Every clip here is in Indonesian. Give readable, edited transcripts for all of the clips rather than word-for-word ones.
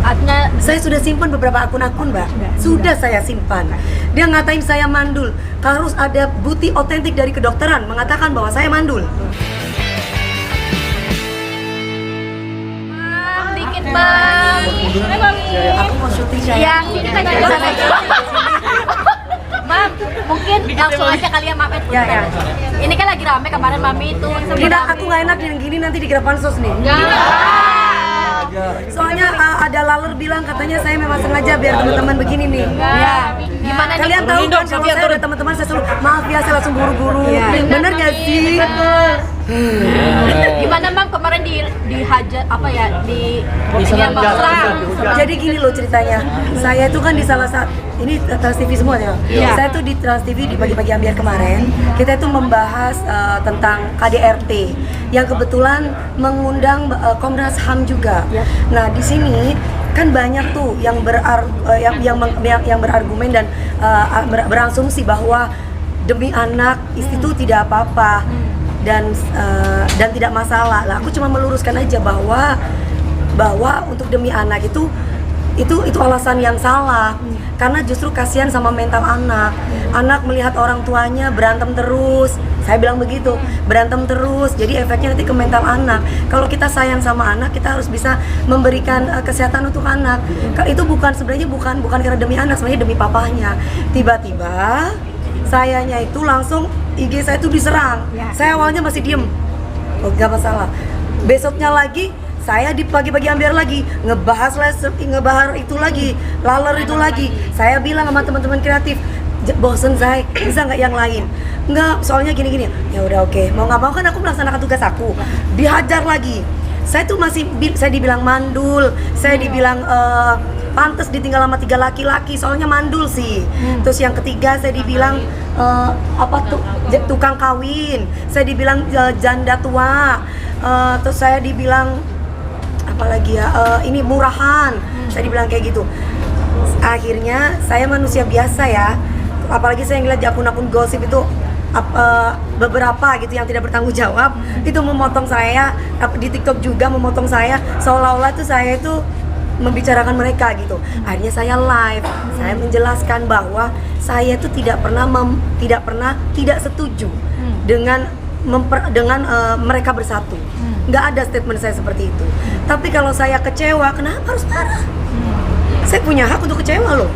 Artinya Saya sudah simpan beberapa akun-akun, Mbak. Sudah saya simpan. Dia ngatain saya mandul. Harus ada bukti otentik dari kedokteran mengatakan bahwa saya mandul. dikit bang. Aku mau syuting saya. Yang ini kan juga Mam, mungkin langsung aja kali ya Mam. Ya. Ini kan lagi rame kemarin Mami itu. Tidak, aku nggak enak yang gini nanti dikira pansos nih. Soalnya ada laler bilang katanya saya memang sengaja biar teman-teman begini nih. Ya. Gimana nih? Kalian tahu kan kalau saya ada teman-teman saya selalu maaf ya saya langsung buru-buru. Bener nggak sih? Gimana Mam kemarin dihajar apa ya di Diserang. Jadi gini loh ceritanya. Saya itu kan di salah satu ini Trans TV semua ya. Iya. Saya tuh di Trans TV di pagi-pagi ambiar kemarin. Kita itu membahas tentang KDRT yang kebetulan mengundang Komnas HAM juga. Nah di sini kan banyak tuh yang yang berargumen dan berasumsi bahwa demi anak itu tidak apa-apa dan tidak masalah. Lah aku cuma meluruskan aja bahwa untuk demi anak itu alasan yang salah. Karena justru kasihan sama mental anak. Anak melihat orang tuanya berantem terus. Saya bilang begitu, berantem terus. Jadi efeknya nanti ke mental anak. Kalau kita sayang sama anak, kita harus bisa memberikan kesehatan untuk anak. Itu sebenarnya bukan karena demi anak, sebenarnya demi papahnya. Tiba-tiba sayanya itu langsung IG saya itu diserang. Saya awalnya masih diem. Oh, gak masalah. Besoknya lagi saya di pagi-pagi ambiar lagi ngebahas itu lagi, laler itu lagi. Saya bilang sama teman-teman kreatif, bosen saya, bisa nggak yang lain? Nggak, soalnya gini-gini. Ya udah oke, mau nggak mau kan aku melaksanakan tugas aku. Dihajar lagi. Saya tuh saya dibilang mandul, saya dibilang pantes ditinggal sama 3 laki-laki, soalnya mandul sih. Terus yang ketiga saya dibilang tukang kawin, saya dibilang janda tua. Terus saya dibilang apalagi ya, ini murahan. Saya dibilang kayak gitu. Akhirnya saya manusia biasa ya, apalagi saya ngeliat di akun-akun gosip itu beberapa gitu yang tidak bertanggung jawab itu memotong saya, di TikTok juga memotong saya seolah-olah tuh saya itu membicarakan mereka gitu. Akhirnya saya live, saya menjelaskan bahwa saya itu tidak tidak setuju dengan mereka bersatu. Nggak ada statement saya seperti itu. Tapi kalau saya kecewa, kenapa harus marah? Saya punya hak untuk kecewa loh.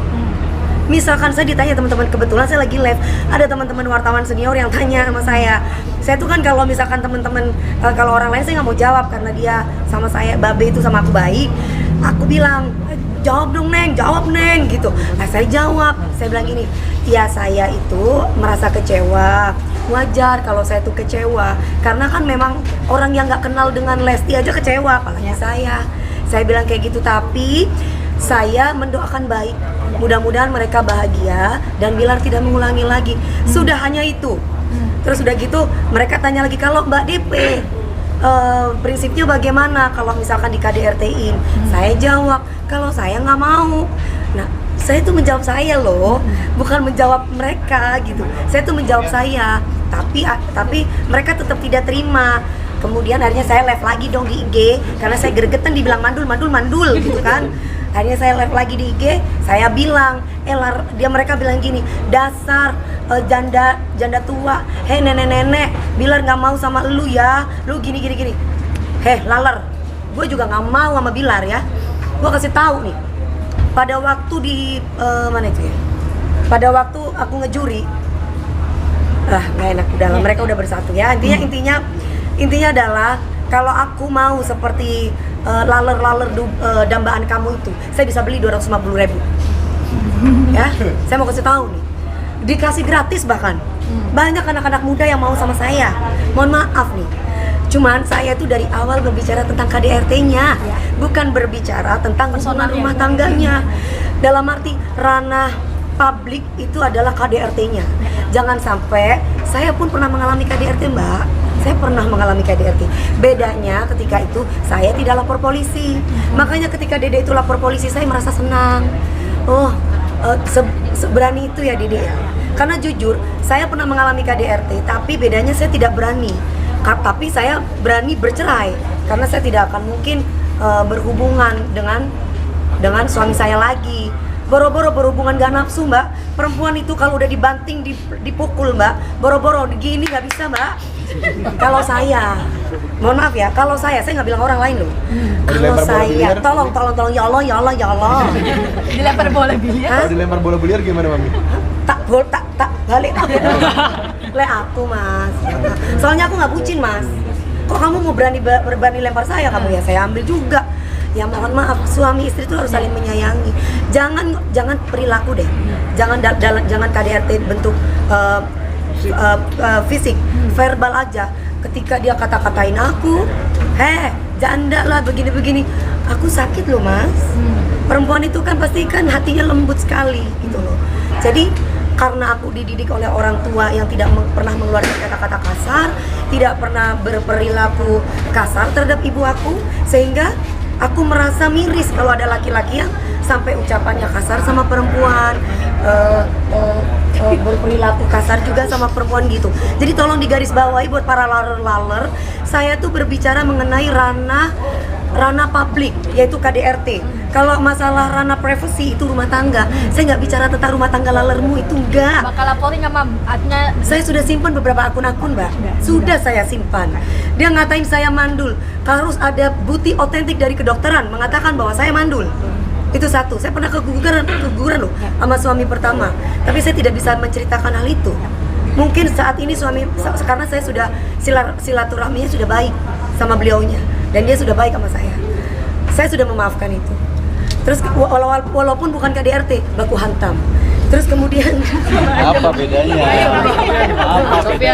Misalkan saya ditanya teman-teman, kebetulan saya lagi live, ada teman-teman wartawan senior yang tanya sama saya tuh kan kalau misalkan teman-teman, kalau orang lain saya nggak mau jawab karena dia sama saya, Babe itu sama aku baik. Aku bilang, jawab dong Neng, jawab Neng gitu. Nah saya jawab, saya bilang gini, ya saya itu merasa kecewa. Wajar kalau saya tuh kecewa, karena kan memang orang yang nggak kenal dengan Lesti aja kecewa, apalagi saya bilang kayak gitu. Tapi saya mendoakan baik, mudah-mudahan mereka bahagia dan Bilar tidak mengulangi lagi. Sudah hanya itu. Terus udah gitu mereka tanya lagi, kalau Mbak DP prinsipnya bagaimana kalau misalkan di KDRT-in? Saya jawab, kalau saya nggak mau. Nah saya tuh menjawab saya loh, bukan menjawab mereka gitu. Saya tuh menjawab saya, tapi mereka tetap tidak terima. Kemudian akhirnya saya live lagi dong di IG karena saya gregetan dibilang mandul gitu kan. Akhirnya saya live lagi di IG, saya bilang, mereka bilang gini, dasar janda tua, hei nenek-nenek, Bilar nggak mau sama lu ya, lu gini. Heh laler, gue juga nggak mau sama Bilar ya. Gue kasih tahu nih, pada waktu di mana itu ya? Pada waktu aku ngejuri, nggak enak udah lah, mereka udah bersatu ya. Intinya adalah kalau aku mau seperti laler dambaan kamu itu, saya bisa beli 250.000. Ya, saya mau kasih tahu nih, dikasih gratis bahkan. Banyak anak-anak muda yang mau sama saya. Mohon maaf nih, cuman saya itu dari awal berbicara tentang KDRT-nya, bukan berbicara tentang hubungan rumah tangganya. Dalam arti ranah publik itu adalah KDRT-nya. Jangan sampai, saya pun pernah mengalami KDRT Mbak. Saya pernah mengalami KDRT. Bedanya ketika itu saya tidak lapor polisi. Makanya ketika Dede itu lapor polisi, saya merasa senang. Oh, seberani itu ya Dede ya. Karena jujur, saya pernah mengalami KDRT, tapi bedanya saya tidak berani. Tapi saya berani bercerai karena saya tidak akan mungkin berhubungan dengan dengan suami saya lagi. Boro-boro berhubungan gak nafsu mbak. Perempuan itu kalau udah dibanting, dipukul mbak, boro-boro gini nggak bisa mbak. Kalau saya, mohon maaf ya, kalau saya nggak bilang orang lain loh. Kalau Dilempar bola saya, biliar? tolong, ya Allah, ya Allah, ya Allah. Dilempar bola biliar. Hah? Kalau dilempar bola biliar gimana mami? Tak balik. Le aku mas. Soalnya aku nggak bucin mas. Kok kamu mau berani lempar saya kamu ya? Saya ambil juga. Ya mohon maaf, suami istri itu harus saling menyayangi. Jangan perilaku deh. Jangan KDRT bentuk fisik, verbal aja. Ketika dia kata-katain aku, janda lah begini-begini, aku sakit loh mas. Perempuan itu kan pasti kan hatinya lembut sekali gitu loh. Jadi karena aku dididik oleh orang tua yang tidak pernah mengeluarkan kata-kata kasar, tidak pernah berperilaku kasar terhadap ibu aku, sehingga aku merasa miris kalau ada laki-laki yang sampai ucapannya kasar sama perempuan, berperilaku kasar juga sama perempuan gitu. Jadi tolong digarisbawahi buat para laler-laler, saya tuh berbicara mengenai ranah publik, yaitu KDRT. Kalau masalah ranah privasi itu rumah tangga, saya nggak bicara tentang rumah tangga lalermu, itu enggak. Bakal laporin nggak mam? Artinya Saya sudah simpan beberapa akun-akun mbak, sudah saya simpan. Dia ngatain saya mandul, harus ada bukti otentik dari kedokteran mengatakan bahwa saya mandul. Itu satu, saya pernah keguguran loh sama suami pertama, tapi saya tidak bisa menceritakan hal itu. Mungkin saat ini suami, karena saya sudah silaturahminya sudah baik sama beliaunya, dan dia sudah baik sama saya sudah memaafkan itu. Terus walaupun bukan KDRT, baku hantam. Terus kemudian Apa bedanya?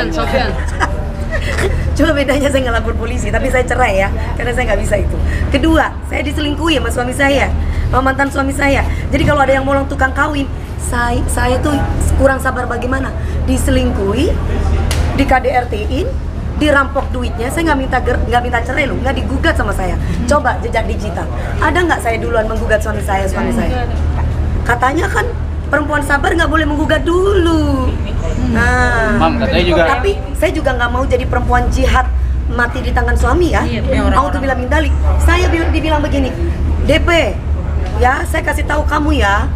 Sofian. cuma bedanya saya nggak lapor polisi, tapi saya cerai ya, karena saya nggak bisa itu. Kedua, saya diselingkuhi sama suami saya, sama mantan suami saya. Jadi kalau ada yang mau tukang kawin, saya tuh kurang sabar bagaimana, diselingkuhi, di KDRT-in, dirampok duitnya, saya nggak minta cerai loh, nggak digugat sama saya. Coba jejak digital, ada nggak saya duluan menggugat suami saya? Katanya kan perempuan sabar nggak boleh menggugat dulu. Nah, Mam, katanya juga. tapi saya juga nggak mau jadi perempuan jihad mati di tangan suami ya. Auzubillah min dzalik. Saya dibilang begini, DP, ya saya kasih tahu kamu ya,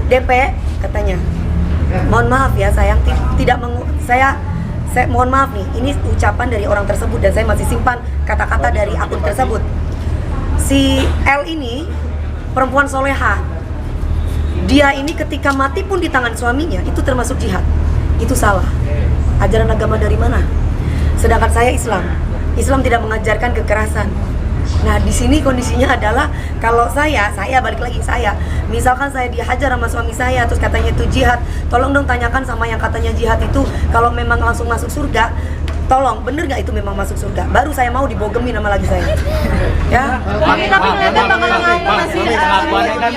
DP katanya. Mohon maaf ya sayang, saya mohon maaf nih, ini ucapan dari orang tersebut dan saya masih simpan kata-kata dari akun tersebut. Si L ini perempuan soleha. Dia ini ketika mati pun di tangan suaminya, itu termasuk jihad. Itu salah. Ajaran agama dari mana? Sedangkan saya Islam tidak mengajarkan kekerasan. Nah, di sini kondisinya adalah kalau saya balik lagi, misalkan saya dihajar sama suami saya terus katanya itu jihad, tolong dong tanyakan sama yang katanya jihad itu, kalau memang langsung masuk surga, tolong bener nggak itu memang masuk surga, baru saya mau dibogemin sama lagi saya. Ya. tapi ngeliatnya bakalan ngomong masih. Pengakuannya kan